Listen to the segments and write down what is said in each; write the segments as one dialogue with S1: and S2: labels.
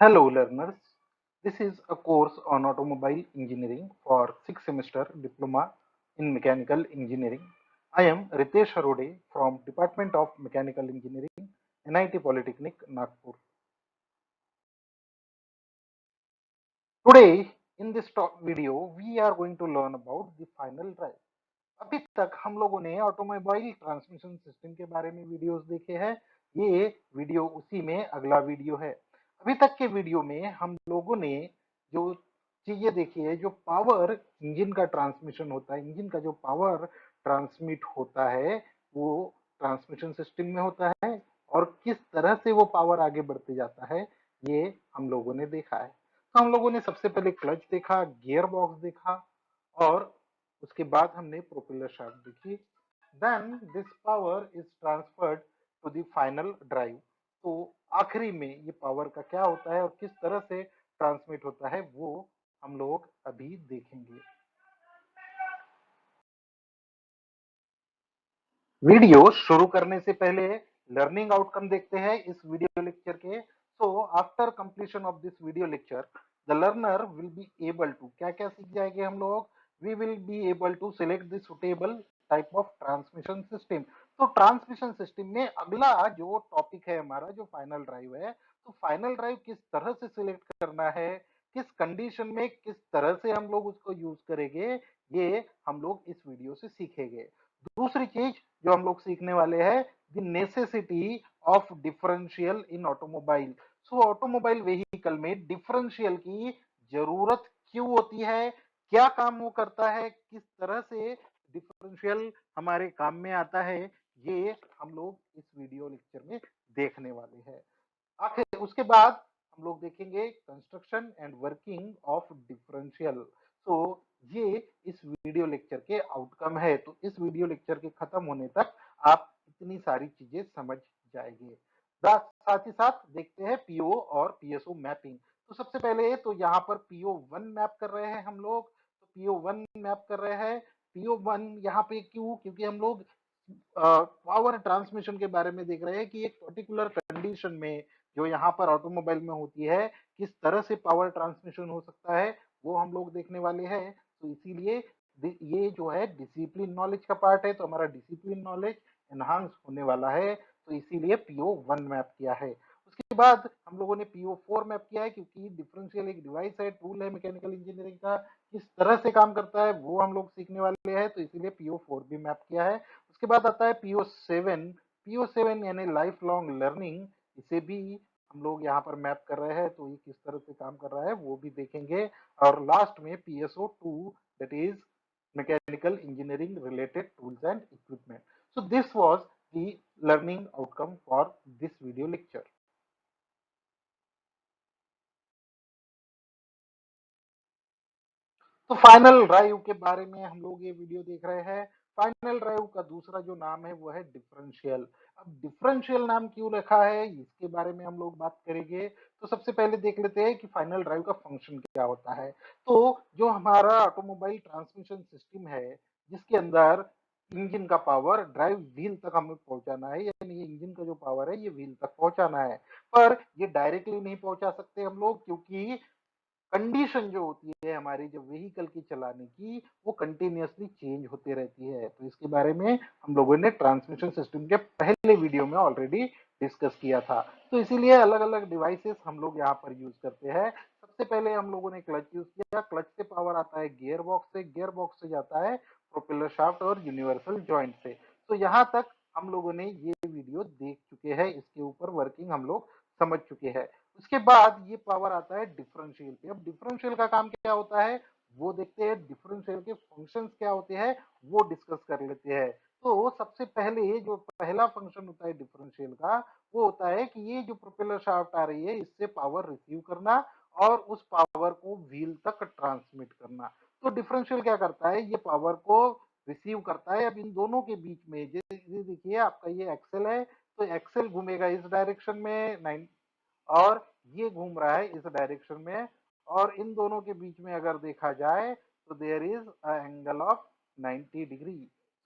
S1: Hello learners, this is a course on automobile engineering for 6 semester diploma in mechanical engineering. I am Ritesh Harode from Department of Mechanical Engineering, NIT Polytechnic, Nagpur. Today in this video we are going to learn about the final drive. अभी तक हम लोगों ने automobile transmission system के बारे में videos देखे हैं। ये वीडियो उसी में अगला वीडियो है। अभी तक के वीडियो में हम लोगों ने जो चीजें देखी है, जो पावर इंजन का ट्रांसमिशन होता है, इंजन का जो पावर ट्रांसमिट होता है वो ट्रांसमिशन सिस्टम में होता है और किस तरह से वो पावर आगे बढ़ते जाता है ये हम लोगों ने देखा है। तो हम लोगों ने सबसे पहले क्लच देखा, गियर बॉक्स देखा और उसके बाद हमने प्रोपेलर शाफ्ट देखी। Then this power is transferred to the final drive. तो आखिरी में ये पावर का क्या होता है और किस तरह से ट्रांसमिट होता है वो हम लोग अभी देखेंगे। वीडियो शुरू करने से पहले लर्निंग आउटकम देखते हैं इस वीडियो लेक्चर के। So after completion of this video lecture the learner will be able to, क्या क्या सीख जाएंगे हम लोग, we will be able to select the suitable type of transmission system. तो ट्रांसमिशन सिस्टम में अगला जो टॉपिक है हमारा, जो फाइनल ड्राइव है, तो फाइनल ड्राइव किस तरह से सिलेक्ट करना है, किस कंडीशन में किस तरह से हम लोग उसको यूज करेंगे, ये हम लोग इस वीडियो से सीखेंगे। दूसरी चीज जो हम लोग सीखने वाले हैं, the necessity of differential in automobile. So automobile vehicle में डिफरेंशियल की जरूरत क्यों होती है, क्या काम वो करता है, किस तरह से डिफरेंशियल हमारे काम में आता है, ये हम लोग इस वीडियो लेक्चर में देखने वाले हैं। आखिर उसके बाद हम लोग देखेंगे construction and working of differential. तो ये इस वीडियो लेक्चर के आउटकम है। तो इस वीडियो लेक्चर के खत्म होने तक आप इतनी सारी चीजें समझ जाएंगे। साथ ही साथ देखते हैं पीओ और पीएसओ मैपिंग। तो सबसे पहले तो यहाँ पर पीओ वन मैप कर रहे हैं हम लोग। तो पीओ वन मैप कर रहे हैं। पीओ वन यहाँ पे क्यों, क्योंकि हम लोग पावर ट्रांसमिशन के बारे में देख रहे हैं कि एक पर्टिकुलर कंडीशन में जो यहाँ पर ऑटोमोबाइल में होती है किस तरह से पावर ट्रांसमिशन हो सकता है वो हम लोग देखने वाले हैं। तो इसीलिए ये जो है डिसिप्लिन नॉलेज का पार्ट है, तो हमारा डिसिप्लिन नॉलेज एनहांस होने वाला है। तो इसीलिए पीओ वन मैप किया है। उसके बाद हम लोगों ने पीओ फोर मैप किया है, क्योंकि डिफरेंशियल एक डिवाइस है, टूल है मैकेनिकल इंजीनियरिंग का, किस तरह से काम करता है वो हम लोग सीखने वाले हैं। तो इसीलिए पीओ फोर भी मैप किया है। उसके बाद आता है पीओ सेवन। पीओ सेवन यानी लाइफ लॉन्ग लर्निंग, इसे भी हम लोग यहाँ पर मैप कर रहे हैं। तो ये किस तरह से काम कर रहा है वो भी देखेंगे। और लास्ट में PSO two, that is mechanical engineering related tools and equipment. So this was the learning outcome for this video lecture. तो फाइनल ड्राइव के बारे में हम लोग ये वीडियो देख रहे हैं। फाइनल ड्राइव का दूसरा जो नाम है वो है डिफरेंशियल। अब डिफरेंशियल नाम क्यों रखा है इसके बारे में हम लोग बात करेंगे। तो सबसे पहले देख लेते हैं कि फाइनल ड्राइव का फंक्शन क्या होता है। तो जो हमारा ऑटोमोबाइल ट्रांसमिशन सिस्टम है जिसके अंदर इंजन का पावर ड्राइव व्हील तक हमें पहुंचाना है, यानी ये इंजन का जो पावर है ये व्हील तक पहुंचाना है, पर ये डायरेक्टली नहीं पहुंचा सकते हम लोग, क्योंकि कंडीशन जो होती है हमारी जो व्हीकल की चलाने की वो कंटिन्यूअसली चेंज होती रहती है। तो इसके बारे में हम लोगों ने ट्रांसमिशन सिस्टम के पहले वीडियो में ऑलरेडी डिस्कस किया था। तो इसीलिए अलग अलग डिवाइसेस हम लोग यहाँ पर यूज करते हैं। सबसे पहले हम लोगों ने क्लच यूज किया। क्लच से पावर आता है गियर बॉक्स से, गियर बॉक्स से जाता है प्रोपेलर शाफ्ट और यूनिवर्सल जॉइंट से। तो यहाँ तक हम लोगों ने ये वीडियो देख चुके हैं, इसके ऊपर वर्किंग हम लोग समझ चुके हैं। उसके बाद ये पावर आता है डिफरेंशियल पे। अब डिफरेंशियल का काम क्या होता है वो देखते हैं, डिफरेंशियल के फंक्शंस क्या होते हैं वो डिस्कस कर लेते हैं। तो सबसे पहले जो पहला फंक्शन होता है डिफरेंशियल का वो होता है कि ये जो प्रोपेलर शाफ्ट आ रही है इससे पावर रिसीव करना और उस पावर को व्हील तक ट्रांसमिट करना। तो डिफरेंशियल क्या करता है, ये पावर को रिसीव करता है। अब इन दोनों के बीच में जैसे देखिए आपका ये एक्सेल है, तो एक्सेल घूमेगा इस डायरेक्शन में और ये घूम रहा है इस डायरेक्शन में, और इन दोनों के बीच में अगर देखा जाए तो there is angle of 90 degree.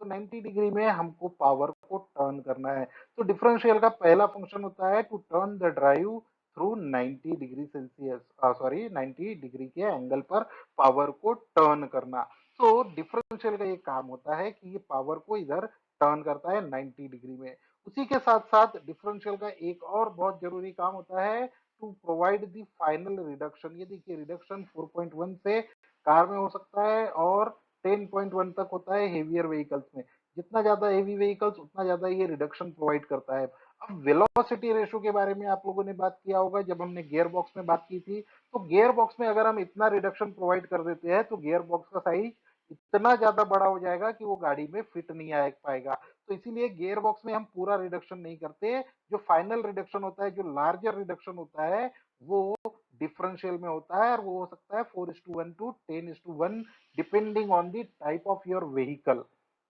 S1: तो 90 डिग्री में हमको पावर को टर्न करना है। तो डिफरेंशियल का पहला फंक्शन होता है to turn the drive through 90 degree Celsius, sorry 90 degree के एंगल पर पावर को टर्न करना। तो डिफरेंशियल का ये काम होता है कि ये पावर को इधर टर्न करता है 90 डिग्री में। उसी के साथ साथ डिफरेंशियल का एक और बहुत जरूरी काम होता है to provide the final reduction. ये देखिए रिडक्शन 4.1 से कार में हो सकता है और 10.1 तक होता है हेवियर व्हीकल्स में। जितना ज्यादा हेवी व्हीकल्स उतना ज्यादा ये रिडक्शन प्रोवाइड करता है। अब वेलोसिटी रेशो के बारे में आप लोगों ने बात किया होगा जब हमने गियर बॉक्स में बात की थी। तो गियर बॉक्स में अगर हम इतना रिडक्शन प्रोवाइड कर देते हैं तो गियर बॉक्स का साइज इतना ज्यादा बड़ा हो जाएगा कि वो गाड़ी में फिट नहीं आ पाएगा। तो इसीलिए गियर बॉक्स में हम पूरा रिडक्शन नहीं करते। जो फाइनल रिडक्शन होता है, जो लार्जर रिडक्शन होता है, वो डिफरेंशियल में होता है और वो हो सकता है 4:1 to 10:1 depending on the type of your vehicle.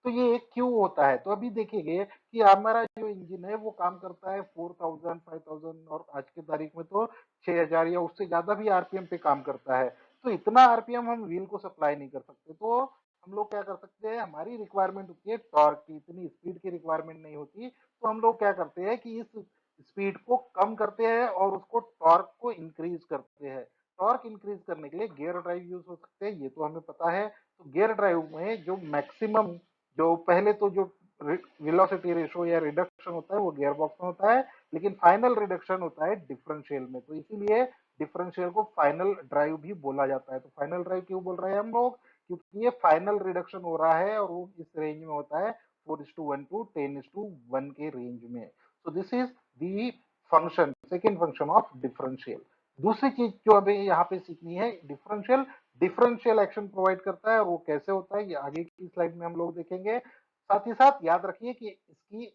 S1: तो ये क्यों होता है? तो अभी देखिए कि हमारा जो इंजन है वो काम करता है 4000 5000 और आज की तारीख में तो 6000 या उससे ज्यादा भी आरपीएम पे काम करता है। तो इतना आरपीएम हम व्हील को सप्लाई नहीं कर सकते। तो हम लोग क्या कर सकते हैं, हमारी रिक्वायरमेंट होती है टॉर्क की, इतनी स्पीड की रिक्वायरमेंट नहीं होती। तो हम लोग क्या करते हैं कि इस स्पीड को कम करते हैं और उसको टॉर्क को इंक्रीज करते हैं। टॉर्क इंक्रीज करने के लिए गियर ड्राइव यूज हो सकते हैं, ये तो हमें पता है। तो गियर ड्राइव में जो मैक्सिमम, जो पहले तो जो वेलोसिटी रेशो या रिडक्शन होता है वो गियर बॉक्स में होता है, लेकिन फाइनल रिडक्शन होता है डिफरेंशियल में। तो इसीलिए डिफरेंशियल को फाइनल ड्राइव भी बोला जाता है। तो फाइनल ड्राइव क्यों बोल रहे हैं हम लोग? क्योंकि ये फाइनल रिडक्शन हो रहा है और वो इस रेंज में होता है 4:1 टू 10:1 के रेंज में। सो this is the function, second function of differential. दूसरी चीज जो अभी यहाँ पे सीखनी है, डिफरेंशियल डिफरेंशियल एक्शन प्रोवाइड करता है और वो कैसे होता है ये आगे की स्लाइड में हम लोग देखेंगे। साथ ही साथ याद रखिए कि इसकी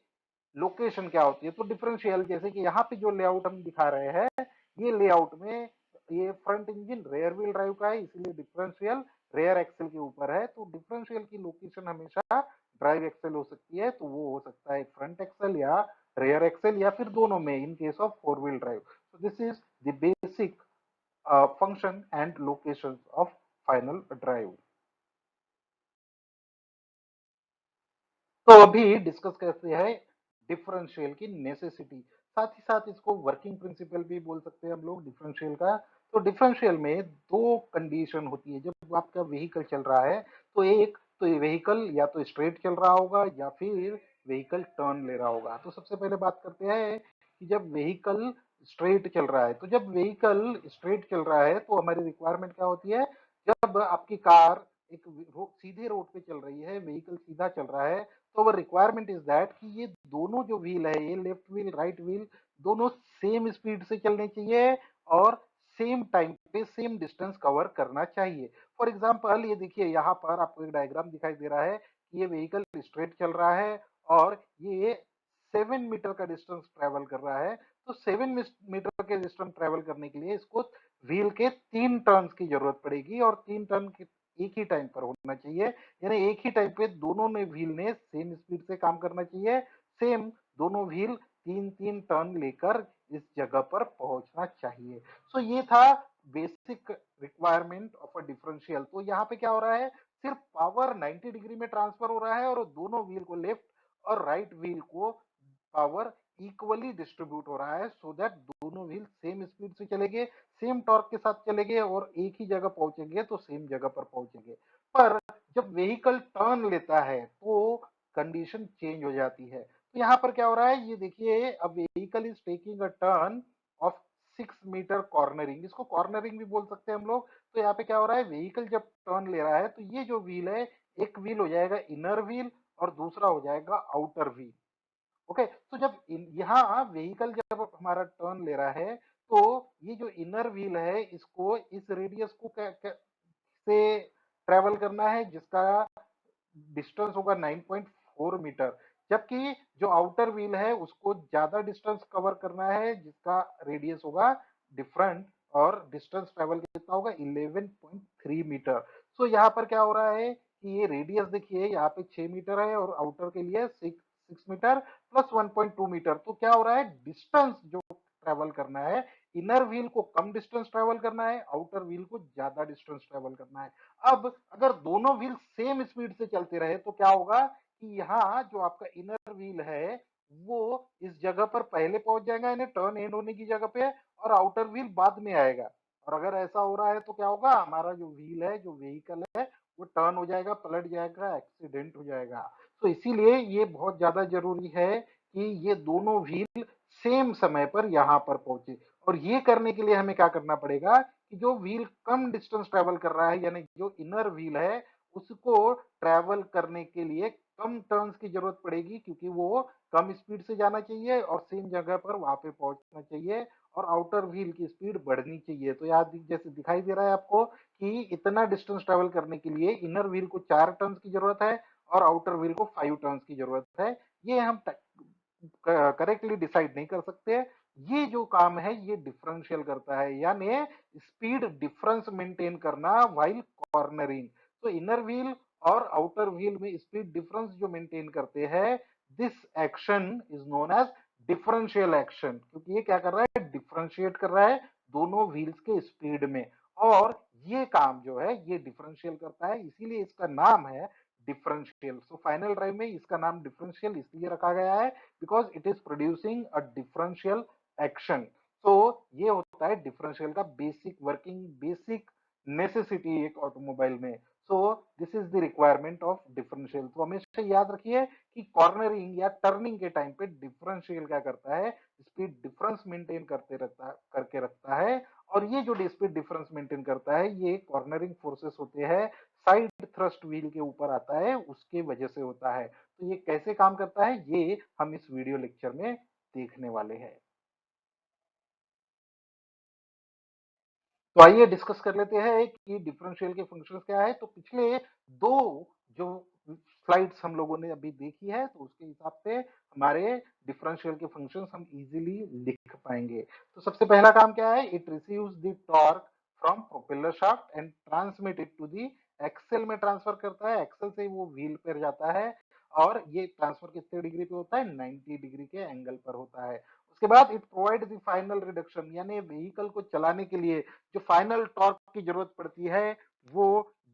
S1: लोकेशन क्या होती है। तो डिफरेंशियल, जैसे कि यहाँ पे जो लेआउट हम दिखा रहे हैं, ये लेआउट में ये front engine rear wheel drive का है, इसलिए डिफरेंशियल रेयर एक्सेल के ऊपर है। तो डिफरेंशियल की लोकेशन हमेशा ड्राइव एक्सेल हो सकती है। तो वो हो सकता है फ्रंट एक्सेल या रेयर एक्सेल या फिर दोनों में in case of four wheel drive. So this is the basic function and locations of final drive। तो अभी डिस्कस करते हैं डिफरेंशियल की नेसेसिटी, साथ ही साथ इसको वर्किंग प्रिंसिपल भी बोल सकते हैं हम लोग डिफरेंशियल का। तो डिफरेंशियल में दो कंडीशन होती है जब आपका व्हीकल चल रहा है। तो एक तो ये व्हीकल या तो स्ट्रेट चल रहा होगा या फिर व्हीकल टर्न ले रहा होगा। तो सबसे पहले बात करते हैं कि जब व्हीकल स्ट्रेट चल रहा है। तो जब व्हीकल स्ट्रेट चल रहा है तो हमारी रिक्वायरमेंट क्या होती है? जब आपकी कार एक सीधे रोड पे चल रही है, व्हीकल सीधा चल रहा है, तो अवर रिक्वायरमेंट इज दैट कि ये दोनों जो व्हील है, ये लेफ्ट व्हील राइट व्हील, दोनों सेम स्पीड से चलने चाहिए और सेम टाइम पे सेम डिस्टेंस कवर करना चाहिए। फॉर एग्जाम्पल ये देखिए यहाँ पर आपको एक डायग्राम दिखाई दे रहा है कि ये व्हीकल स्ट्रेट चल रहा है और ये 7 मीटर का डिस्टेंस ट्रेवल कर रहा है। तो 7 मीटर के डिस्टेंस ट्रेवल करने के लिए इसको व्हील के 3 टर्न्स की जरूरत पड़ेगी और 3 टर्न एक ही टाइम पर होना चाहिए। यानी एक ही टाइम पे दोनों ने व्हील ने सेम स्पीड से काम करना चाहिए। सेम दोनों व्हील 3-3 टर्न लेकर इस जगह पर पहुंचना चाहिए। सो ये था basic requirement of a differential. तो यहाँ पे क्या हो रहा है, सिर्फ पावर 90 डिग्री में ट्रांसफर हो रहा है और दोनों व्हील को, लेफ्ट और राइट व्हील को पावर इक्वली डिस्ट्रीब्यूट हो रहा है सो दैट दोनों व्हील सेम स्पीड से चलेंगे, सेम टॉर्क के साथ चलेंगे और एक ही जगह पहुंचेंगे तो सेम जगह पर पहुंचेंगे। पर जब व्हीकल टर्न लेता है तो कंडीशन चेंज हो जाती है। तो यहाँ पर क्या हो रहा है, ये देखिए, अब vehicle is taking a turn of 6 metre cornering, इसको कॉर्नरिंग भी बोल सकते हैं हम लोग। तो यहाँ पे क्या हो रहा है, व्हीकल जब टर्न ले रहा है तो ये जो व्हील है, एक व्हील हो जाएगा इनर व्हील और दूसरा हो जाएगा आउटर व्हील। ओके, तो जब यहाँ व्हीकल जब हमारा टर्न ले रहा है तो ये जो इनर व्हील है इसको इस रेडियस को से ट्रेवल करना है जिसका डिस्टेंस होगा 9.4 मीटर। जबकि जो आउटर व्हील है उसको ज्यादा डिस्टेंस कवर करना है जिसका रेडियस होगा डिफरेंट और डिस्टेंस ट्रेवल कितना होगा 11.3 मीटर। सो यहाँ पर क्या हो रहा है कि ये रेडियस देखिए यहाँ पे 6 मीटर है और आउटर के लिए 6 मीटर प्लस 1.2 मीटर। तो क्या हो रहा है, डिस्टेंस जो ट्रेवल करना है, इनर व्हील को कम डिस्टेंस ट्रेवल करना है, आउटर व्हील को ज्यादा डिस्टेंस ट्रेवल करना है। अब अगर दोनों व्हील सेम स्पीड से चलते रहे तो क्या होगा कि यहाँ जो आपका इनर व्हील है वो इस जगह पर पहले पहुंच जाएगा, यानी टर्न एंड होने की जगह पे, और आउटर व्हील बाद में आएगा। और अगर ऐसा हो रहा है तो क्या होगा, हमारा जो व्हील है, जो व्हीकल है, वो टर्न हो जाएगा, पलट जाएगा, एक्सीडेंट हो जाएगा। तो इसीलिए ये बहुत ज्यादा जरूरी है कि ये दोनों व्हील सेम समय पर यहाँ पर पहुंचे। और ये करने के लिए हमें क्या करना पड़ेगा कि जो व्हील कम डिस्टेंस ट्रेवल कर रहा है, यानी जो इनर व्हील है, उसको ट्रेवल करने के लिए कम टर्न्स की जरूरत पड़ेगी, क्योंकि वो कम स्पीड से जाना चाहिए और सेम जगह पर वहां पे पहुंचना चाहिए, और आउटर व्हील की स्पीड बढ़नी चाहिए। तो यहाँ जैसे दिखाई दे रहा है आपको कि इतना डिस्टेंस ट्रेवल करने के लिए इनर व्हील को 4 टर्न्स की जरूरत है और आउटर व्हील को 5 टर्न्स की जरूरत है। ये हम करेक्टली डिसाइड नहीं कर सकते। ये जो काम है ये डिफरेंशियल करता है, यानी स्पीड डिफरेंस मेंटेन करना व्हाइल कॉर्नरिंग। तो इनर व्हील और आउटर व्हील में स्पीड डिफरेंस जो मेंटेन करते हैं, this action is known as differential action, क्योंकि ये क्या कर रहा है, डिफरेंशिएट कर रहा है दोनों व्हील्स के स्पीड में। और ये काम जो है ये डिफरेंशियल करता है, इसीलिए इसका नाम है डिफरेंशियल। सो फाइनल ड्राइव में इसका नाम डिफरेंशियल इसलिए रखा गया है because it is producing a differential action. तो ये होता है डिफरेंशियल का बेसिक वर्किंग, बेसिक नेसेसिटी एक ऑटोमोबाइल में। सो this is the requirement of differential. तो हमेशा याद रखिए कि कॉर्नरिंग या टर्निंग के टाइम पे डिफरेंशियल क्या करता है, स्पीड डिफरेंस मेंटेन करके रखता है। और ये जो स्पीड डिफरेंस मेंटेन करता है, ये कॉर्नरिंग फोर्सेस होते हैं, साइड थ्रस्ट व्हील के ऊपर आता है, उसके वजह से होता है। तो ये कैसे काम करता है ये हम इस वीडियो लेक्चर में देखने वाले हैं। तो आइए डिस्कस कर लेते हैं कि डिफरेंशियल के फंक्शंस क्या है। तो पिछले दो जो स्लाइड्स हम लोगों ने अभी देखी है, तो उसके हिसाब से हमारे डिफरेंशियल के फंक्शंस हम इजीली लिख पाएंगे। तो सबसे पहला काम क्या है, it receives the torque from propeller shaft and transmit it to the axle में ट्रांसफर करता है, एक्सेल से वो व्हील पर जाता है। और ये ट्रांसफर कितने डिग्री पे होता है, 90 डिग्री के एंगल पर होता है। उसके बाद it provide the final reduction, यानी व्हीकल को चलाने के लिए जो फाइनल टॉर्क की जरूरत पड़ती है वो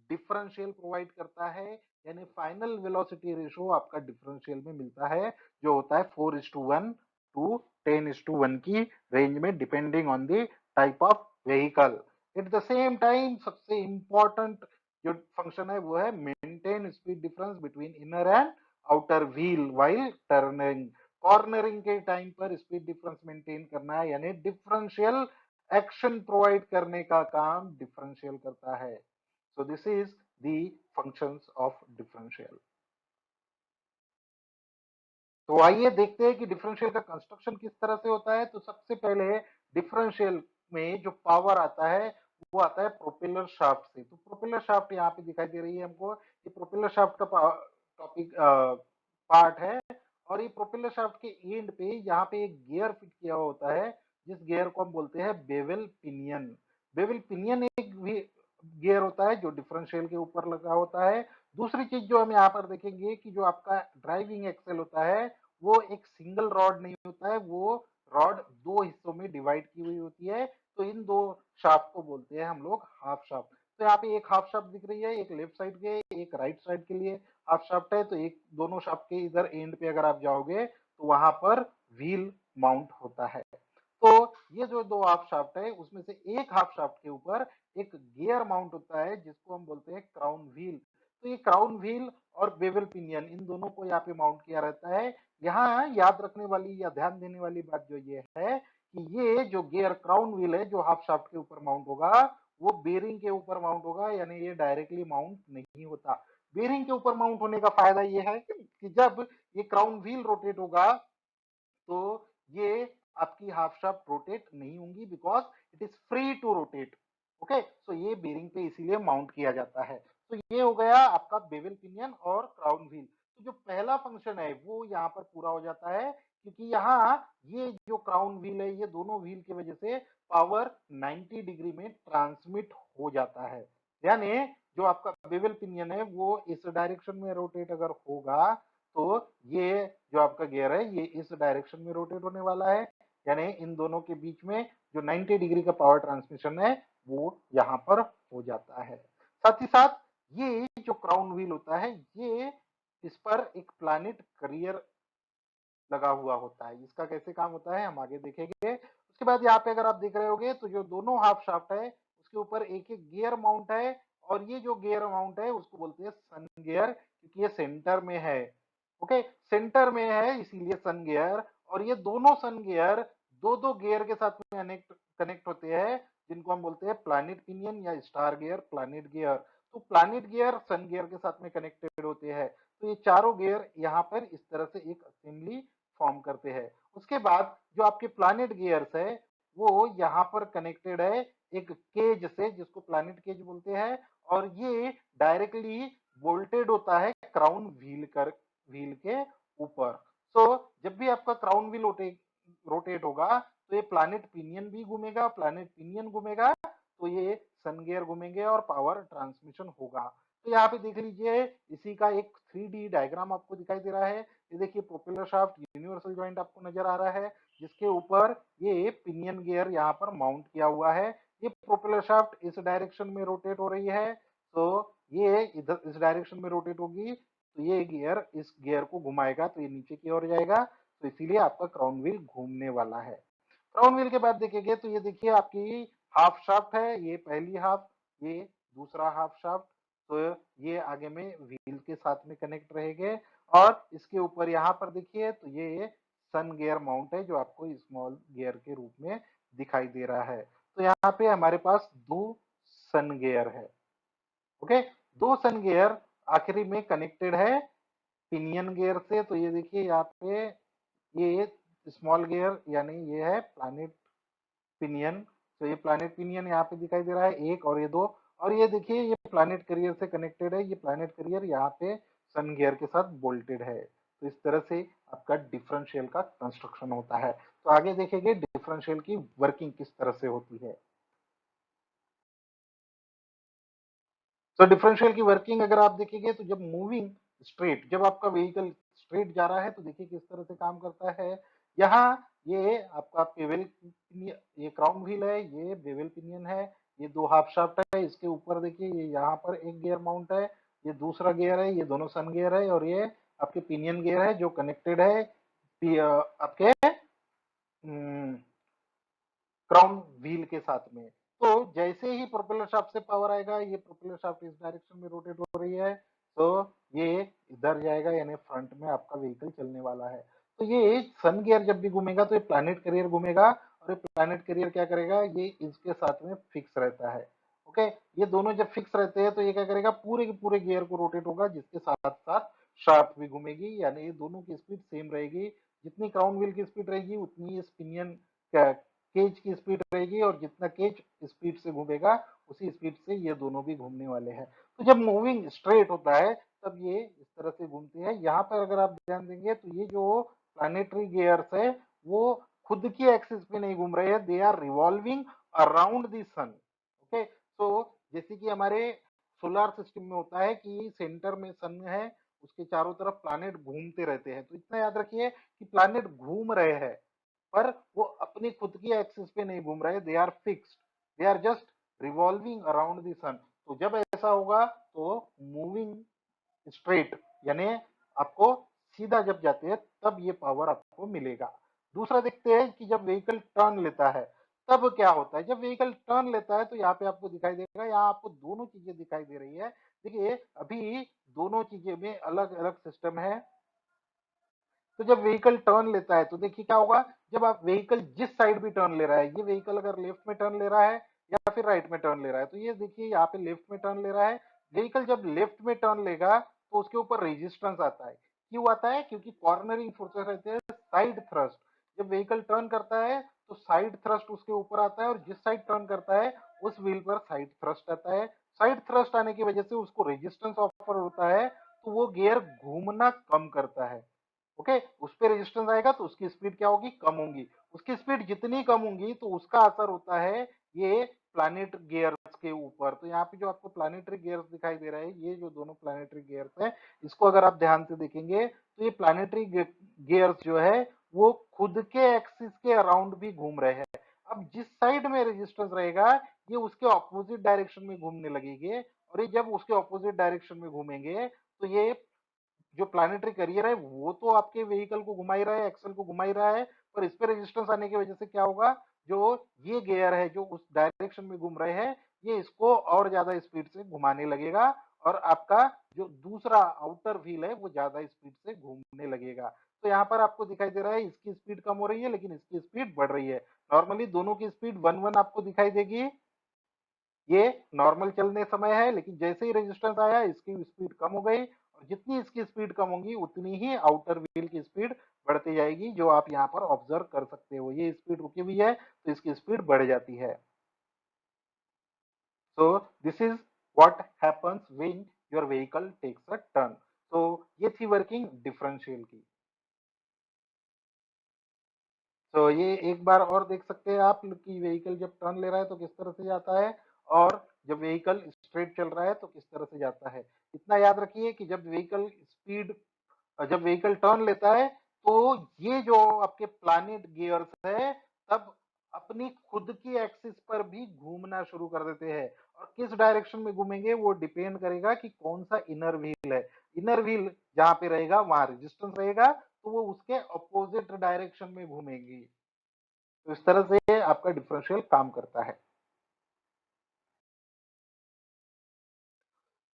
S1: डिफरेंशियल प्रोवाइड करता है। यानी फाइनल वेलोसिटी रेशो आपका डिफरेंशियल में मिलता है, जो होता है 4:1 टू 10:1 की रेंज में, depending on the type of vehicle. At the same time सबसे इंपॉर्टेंट जो फंक्शन है वो है maintain speed difference between inner and outer wheel while turning. Cornering के टाइम पर स्पीड डिफरेंस मेंटेन करना है, यानी डिफरेंशियल एक्शन प्रोवाइड करने का काम डिफरेंशियल करता है। So this is the functions of differential. तो आइए देखते हैं कि डिफरेंशियल का कंस्ट्रक्शन किस तरह से होता है। तो सबसे पहले डिफरेंशियल में जो पावर आता है वो आता है प्रोपेलर शाफ्ट से। तो प्रोपेलर शाफ्ट यहाँ पे दिखाई दे रही है हमको, ये प्रोपेलर शाफ्ट का टॉपिक पार्ट है। और ये प्रोपेलर शाफ्ट के एंड पे यहाँ पे एक गियर फिट किया हुआ होता है, जिस गियर को हम बोलते हैं बेवल पिनियन। बेवल पिनियन एक गियर होता है जो डिफरेंशियल के ऊपर लगा होता है। दूसरी चीज जो हम यहाँ पर देखेंगे कि जो आपका ड्राइविंग एक्सेल होता है वो एक सिंगल रॉड नहीं होता है, वो रॉड दो हिस्सों में डिवाइड की हुई होती है। तो इन दो शाफ्ट को बोलते हैं हम लोग हाफ शाफ्ट। तो यहाँ पे एक हाफ शाफ्ट दिख रही है, एक लेफ्ट साइड के, एक राइट साइड के लिए हाफ शाफ्ट है। तो एक दोनों शाफ्ट के इधर एंड पे अगर आप जाओगे तो वहां पर व्हील माउंट होता है। तो ये जो दो हाफ शाफ्ट है उसमें से एक हाफ शाफ्ट के ऊपर एक गियर माउंट होता है, जिसको हम बोलते हैं क्राउन व्हील। तो ये क्राउन व्हील और बेवल पिनियन इन दोनों को यहाँ पे माउंट किया रहता है। यहाँ याद रखने वाली या ध्यान देने वाली बात जो ये है कि ये जो गियर क्राउन व्हील है जो हाफ शाफ्ट के ऊपर माउंट होगा वो बेरिंग के ऊपर माउंट होगा, यानी ये डायरेक्टली माउंट नहीं होता। बेरिंग के ऊपर माउंट होने का फायदा ये है कि जब ये क्राउन व्हील रोटेट होगा तो ये आपकी हाफ शाफ्ट रोटेट नहीं होंगी, because it is free to rotate. Okay, so ये बेरिंग पे इसीलिए माउंट किया जाता है। तो ये हो गया आपका बेवल पिनियन और क्राउन व्हील। तो जो पहला फंक्शन है वो यहाँ पर पूरा हो जाता है, क्योंकि यहाँ ये जो क्राउन व्हील है ये दोनों व्हील की वजह से पावर 90 डिग्री में ट्रांसमिट हो जाता है। यानी जो आपका बेवल पिनियन है वो इस डायरेक्शन में रोटेट अगर होगा तो ये जो आपका गियर है ये इस डायरेक्शन में रोटेट होने वाला है, यानी इन दोनों के बीच में जो 90 डिग्री का पावर ट्रांसमिशन है वो यहाँ पर हो जाता है। साथ ही साथ ये जो क्राउन व्हील होता है ये इस पर एक प्लानिट करियर लगा हुआ होता है। इसका कैसे काम होता है हम आगे देखेंगे। उसके बाद यहाँ पे अगर आप देख रहे होगे तो जो दोनों हाफ शाफ्ट है उसके ऊपर एक एक गियर माउंट है, और ये जो गियर माउंट है उसको बोलते हैं सन गियर, क्योंकि ये सेंटर में है। ओके, सेंटर में है इसीलिए सन गियर। और ये दोनों सन गियर दो दो गियर के साथ में कनेक्ट कनेक्ट होते हैं, जिनको हम बोलते हैं प्लैनेट पिनियन या स्टार गियर, प्लैनेट गियर। तो प्लैनेट गियर सन गियर के साथ में कनेक्टेड होते हैं। तो ये चारों गियर यहाँ पर इस तरह से एक असेंबली फॉर्म करते हैं। उसके बाद जो आपके प्लैनेट गियर्स है वो यहाँ पर कनेक्टेड है एक केज से, जिसको प्लैनेट केज बोलते हैं, और ये डायरेक्टली बोल्टेड होता है क्राउन व्हील के ऊपर। सो जब भी आपका क्राउन व्हील रोटेट होगा तो ये प्लैनेट पिनियन भी घूमेगा, प्लैनेट पिनियन घूमेगा तो ये सन गियर घूमेंगे और पावर ट्रांसमिशन होगा। तो यहाँ पे देख लीजिए इसी का एक 3D डायग्राम आपको दिखाई दे रहा है। ये देखिए प्रोपेलर शाफ्ट यूनिवर्सल जॉइंट आपको नजर आ रहा है, जिसके ऊपर ये पिनियन गियर यहाँ पर माउंट किया हुआ है। ये प्रोपेलर शाफ्ट इस डायरेक्शन में रोटेट हो रही है, तो ये इधर इस डायरेक्शन में रोटेट होगी, तो ये गियर इस गियर को घुमाएगा तो ये नीचे की ओर जाएगा, तो इसीलिए आपका क्राउन व्हील घूमने वाला है। क्राउन व्हील के बाद देखेंगे तो ये देखिए आपकी हाफ शाफ्ट है, ये पहली हाफ, ये दूसरा हाफ शाफ्ट। तो ये आगे में व्हील के साथ में कनेक्ट रहेंगे, और इसके ऊपर यहाँ पर देखिए तो ये सन गियर माउंट है जो आपको स्मॉल गियर के रूप में दिखाई दे रहा है। तो यहाँ पे हमारे पास दो सन गियर है। ओके, दो सन गियर आखिरी में कनेक्टेड है पिनियन गियर से। तो ये देखिए यहाँ पे ये स्मॉल गियर यानी ये है प्लैनेट पिनियन। तो ये प्लैनेट पिनियन यहाँ पे दिखाई दे रहा है एक, और ये दो, और ये देखिए ये प्लैनेट करियर से कनेक्टेड है। ये प्लैनेट करियर यहाँ पे सन गियर के साथ बोल्टेड है। तो इस तरह से आपका डिफरेंशियल का कंस्ट्रक्शन होता है। तो आगे देखेंगे डिफरेंशियल की वर्किंग किस तरह से होती है। तो डिफरेंशियल की वर्किंग अगर आप देखेंगे तो जब मूविंग स्ट्रेट, जब आपका व्हीकल स्ट्रेट जा रहा है तो देखिए किस तरह से काम करता है। यहाँ ये आपका बेवल, ये क्राउन व्हील है, ये बेवल पिनियन है, ये दो हाफ शाफ्ट है, इसके ऊपर देखिए ये यहाँ पर एक गियर माउंट है, ये दूसरा गियर है, ये दोनों सन गियर है, और ये आपके पिनियन गियर है जो कनेक्टेड है आपके क्राउन व्हील के साथ में। तो जैसे ही प्रोपेलर शाफ्ट से पावर आएगा, ये प्रोपेलर शाफ्ट इस डायरेक्शन में रोटेट हो रही है, तो ये इधर जाएगा, यानी फ्रंट में आपका व्हीकल चलने वाला है। तो ये सन गियर जब भी घूमेगा तो ये प्लैनेट करियर घूमेगा, और ये प्लैनेट करियर क्या करेगा, ये इसके साथ में फिक्स रहता है। ओके, ये दोनों जब फिक्स रहते हैं तो ये क्या करेगा, पूरे के पूरे गियर को रोटेट होगा, जिसके साथ साथ शाफ्ट भी घूमेगी, यानी ये दोनों की स्पीड सेम रहेगी। जितनी क्राउन व्हील की स्पीड रहेगी उतनी पिनियन केज की स्पीड रहेगी, और जितना केज स्पीड से घूमेगा उसी स्पीड से ये दोनों भी घूमने वाले हैं। तो जब मूविंग स्ट्रेट होता है तब ये इस तरह से घूमते हैं। यहाँ पर अगर आप ध्यान देंगे तो ये जो प्लानिटरी गियर्स है वो खुद की एक्सिस पे नहीं घूम रहे हैं, they are revolving around the sun. Okay, तो जैसे कि हमारे सोलर सिस्टम में होता है कि सेंटर में सन है, उसके चारों तरफ प्लानेट घूमते रहते हैं। तो इतना याद रखिए कि प्लानेट घूम रहे हैं, पर वो अपनी खुद की एक्सिस पे नहीं घूम रहे, they are fixed, they are just revolving around the sun. तो जब ऐसा होगा तो मूविंग स्ट्रेट, यानी आपको सीधा जब जाते हैं तब ये पावर आपको मिलेगा। दूसरा देखते हैं कि जब व्हीकल टर्न लेता है तब क्या होता है। जब व्हीकल टर्न लेता है तो यहाँ पे आपको दिखाई देगा, यहाँ आपको दोनों चीजें दिखाई दे रही है। देखिए अभी दोनों चीजें में अलग अलग सिस्टम है। तो जब व्हीकल टर्न लेता है तो देखिए क्या होगा, जब आप व्हीकल जिस साइड भी टर्न ले रहा है, ये व्हीकल अगर लेफ्ट में टर्न ले रहा है या फिर राइट में टर्न ले रहा है, तो ये देखिए यहाँ पे लेफ्ट में टर्न ले रहा है। व्हीकल जब लेफ्ट में टर्न लेगा तो उसके ऊपर रेजिस्टेंस आता है। क्यों आता है, क्योंकि कॉर्नरिंग फोर्सेस रहते हैं, साइड थ्रस्ट। जब व्हीकल टर्न करता है तो साइड थ्रस्ट उसके ऊपर आता है, और जिस साइड टर्न करता है उस व्हील पर साइड थ्रस्ट आता है। साइड थ्रस्ट आने की वजह से उसको रेजिस्टेंस ऑफर होता है, तो वो गियर घूमना कम करता है। ओके, उस पर रेजिस्टेंस आएगा तो उसकी स्पीड क्या होगी, कम होगी। उसकी स्पीड जितनी कम होगी तो उसका असर होता है ये प्लैनेट गियर्स के ऊपर। तो यहाँ पे जो आपको प्लैनेटरी गियर्स दिखाई दे रहा है, ये जो दोनों प्लैनेटरी गियर्स है, इसको अगर आप ध्यान से देखेंगे तो ये प्लैनेटरी गियर्स जो है वो खुद के एक्सिस के अराउंड भी घूम रहे हैं। अब जिस साइड में रेजिस्टेंस रहेगा ये उसके ऑपोजिट डायरेक्शन में घूमने लगेंगे, और ये जब उसके ऑपोजिट डायरेक्शन में घूमेंगे तो ये जो प्लानिटरी करियर है वो तो आपके व्हीकल को घुमा ही रहा है, एक्सल को घुमा ही रहा है, पर इस पे रेजिस्टेंस आने की वजह से क्या होगा, जो ये गियर है जो उस डायरेक्शन में घूम रहे हैं, ये इसको और ज्यादा स्पीड से घुमाने लगेगा, और आपका जो दूसरा आउटर व्हील है वो ज्यादा स्पीड से घूमने लगेगा। तो यहाँ पर आपको दिखाई दे रहा है इसकी स्पीड कम हो रही है लेकिन इसकी स्पीड बढ़ रही है। नॉर्मली दोनों की स्पीड वन वन आपको दिखाई देगी, ये नॉर्मल चलने समय है, लेकिन जैसे ही रेजिस्टेंस आया इसकी स्पीड कम हो गई, और जितनी इसकी स्पीड कम होगी उतनी ही आउटर व्हील की स्पीड बढ़ती जाएगी, जो आप यहाँ पर ऑब्जर्व कर सकते हो। ये स्पीड रुकी हुई है तो इसकी स्पीड बढ़ जाती है। So this is what happens when your vehicle takes a turn. तो ये थी वर्किंग डिफरेंशियल की। तो ये एक बार और देख सकते हैं आप कि व्हीकल जब टर्न ले रहा है तो किस तरह से जाता है, और जब व्हीकल स्ट्रेट चल रहा है तो किस तरह से जाता है। इतना याद रखिए कि जब व्हीकल टर्न लेता है तो ये जो आपके प्लानिट गियर्स है तब अपनी खुद की एक्सिस पर भी घूमना शुरू कर देते हैं, और किस डायरेक्शन में घूमेंगे वो डिपेंड करेगा कि कौन सा इनर व्हील है। इनर व्हील जहां पे रहेगा वहां रेजिस्टेंस रहेगा, तो वो उसके अपोजिट डायरेक्शन में घूमेंगी। तो इस तरह से आपका डिफरेंशियल काम करता है।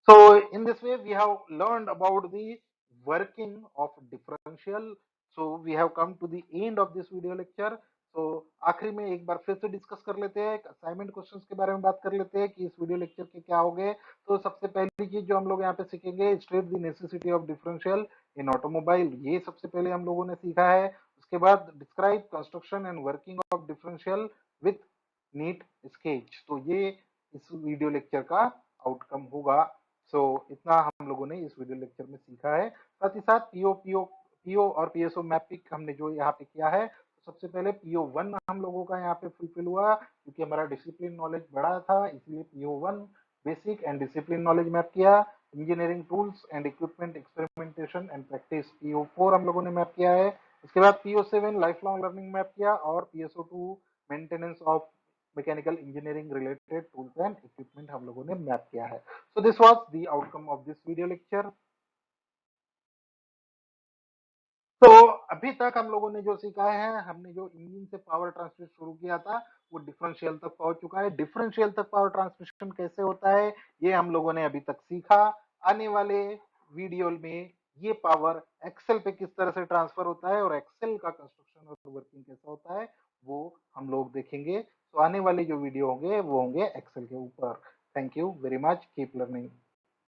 S1: So in this way, we have learned about the working of differential. So we have come to the end of this video lecture. So आखिरी में एक बार फिर से डिस्कस कर लेते हैं, असाइनमेंट क्वेश्चंस के बारे में बात कर लेते हैं कि इस वीडियो लेक्चर के क्या होंगे। तो सबसे पहली चीज जो हम लोग यहाँ पे सीखेंगे, state the necessity of differential in automobile, ये सबसे पहले हम लोगों ने सीखा है। उसके बाद describe construction and working of differential with NEET sketch, तो ये इस वीडियो लेक्चर का आउटकम होगा। इतना हम लोगों ने इस वीडियो लेक्चर में सीखा है। साथ ही साथ पीओ और पीएसओ मैपिंग हमने जो यहाँ पे किया है, तो सबसे पहले पीओ वन हम लोगों का यहाँ पे फुलफिल हुआ, क्योंकि हमारा डिसिप्लिन नॉलेज बढ़ा था, इसलिए PO one basic and discipline knowledge map किया। Engineering tools and equipment experimentation and practice PO four हम लोगों ने मैप किया है। इसके बाद PO seven life long learning map किया, और PSO two maintenance of mechanical engineering related tools and equipment हम लोगों ने मैप किया है। So this was the outcome of this video lecture. तो अभी तक हम लोगों ने जो सीखा है, हमने जो इंजन से पावर ट्रांसमिशन शुरू किया था वो डिफरेंशियल तक पहुंच चुका है। डिफरेंशियल तक पावर ट्रांसमिशन कैसे होता है ये हम लोगों ने अभी तक सीखा। आने वाले वीडियो में ये पावर एक्सेल पे किस तरह से ट्रांसफर होता है और एक्सेल का कंस्ट्रक्शन और वर्किंग कैसा होता है वो हम लोग देखेंगे। तो आने वाले जो वीडियो होंगे वो होंगे एक्सेल के ऊपर। Thank you very much, keep learning.